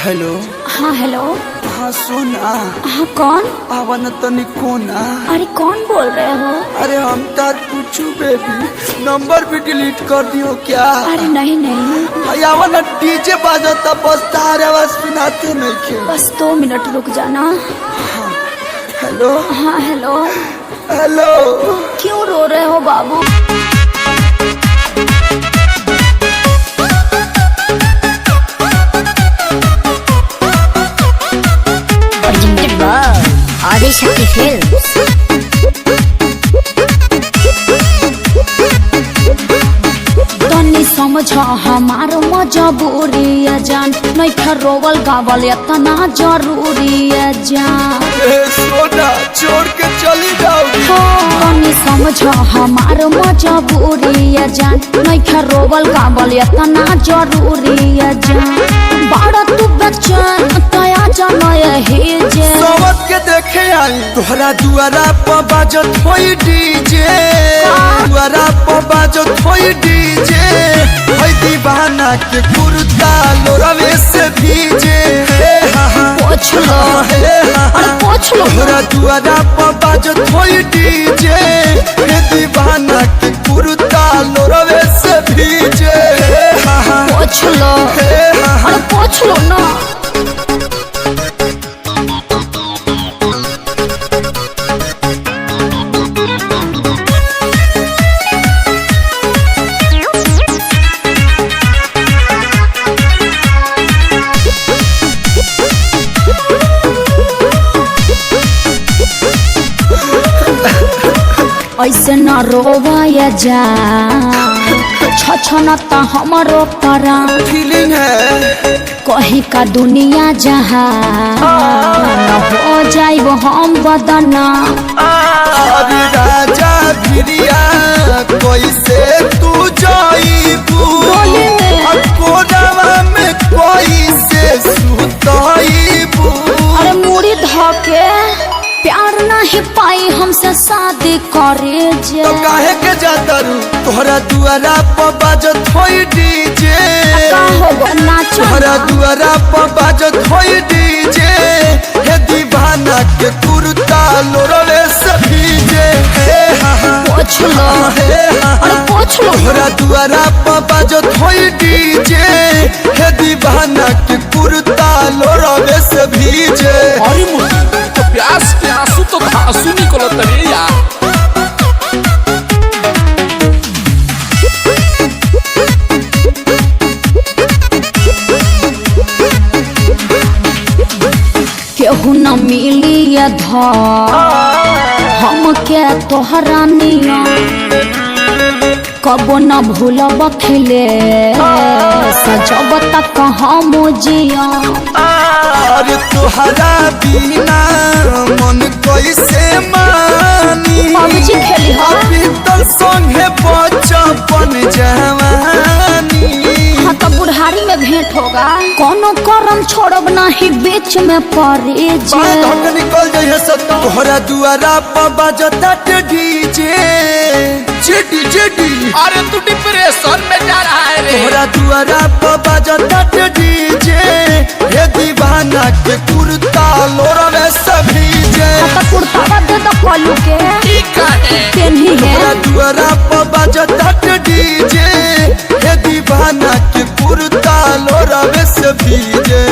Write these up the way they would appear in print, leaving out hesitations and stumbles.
Hello. हाँ hello. हाँ सुना। हाँ कौन? आवन तनी कोना। अरे कौन बोल रहे हो? अरे हम तार पूछू बेबी, नंबर भी डिलीट कर दियो क्या? अरे नहीं नहीं। आवन डीजे बाजता बस तार आवाज सुनाते नहीं के। बस 2 मिनट रुक जाना। हाँ हेलो। हाँ हेलो। हेलो। क्यों रो रहे हो बाबू? आदिशक्ति फिल्म्स। तनी समझ हमारो मजबूरी है जान, नहीं रोवल गावल इतना जरूरी है जान। सोना छोड़ के चली जाओगी। तनी समझ हमारो मजबूरी है जान, नहीं रोवल गावल इतना जरूरी है जान। बड़ा तू बच्चन तया जाना यही जे सोवत के देखे आई तोहरा दुआरा पर बाजत होई डीजे। दुआरा पर बाजत होई डीजे। होई दीवाना के कुर्ता लोरवे से भीजे। पोछ लो। अरे पोछ लो। तोहरा दुआरा पर बाजत होई डीजे। हे दीवाना के कुर्ता लोरवे से भीजे। पोछ लो। अरे पोछ लो ना। ऐसे न रोवाया जा, छछनता हमरो परा। फीलिंग है कहीं का दुनिया जहाँ न हो जाइब हम बदना। अरे राजा भिरिया कैसे तू जाइबू? कोडावा में कैसे सुताइबू? अरे मुड़ी धके प्यार नहीं पाई हमसे शादी करे जे। तो काहे के जाता रू? तोहरा दुआरा पर बाजत होई डीजे। का होगा नाचो। तोहरा दुआरा पर बाजत होई डीजे। हे दीवाना के कुर्ता लोरवे से भीजे। पोछ लो। अरे पोछ लो। तोहरा दुआरा पर बाजत होई डीजे। हे दीवाना के कुर्ता लोरवे से भीजे। अरे मुझे तो प्यास के आंसू तो आंसू निकलो तरे यार। केहू न मिली ये हम के तोहरा निया, कबो न भूलब खिले सजब तक हम जिया। अरे तोहरा बिना मन कैसे मानी? पबजी खेली हो। बीतल संगे बचपन जवानी। हाँ तो बुढ़ारी में भेंट होगा। कोनो करम छोड़ब नहीं बीच में पड़े जे। निकल जाइए सत्ता। तोहरा दुआरा पर बाजता डीजे। JD JD. अरे तू डिप्रेशन में जा रहा है रे। तोहरा दुआरा पर बाजता डीजे। हे दीवाना के कुर्ता लोरवे से भीजे। तो कुर्ता दे दो कलू के। ठीक है। पेन्ही है। तोहरा दुआरा पर बाजता डीजे। हे दीवाना के कुर्ता लोरवे से भीजे।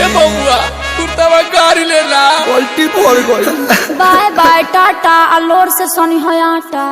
ए बबुआ कुर्ता में गाड़ी लेना। पलटी पड़ गई। By by Tata. अलोर से सनी हो आटा।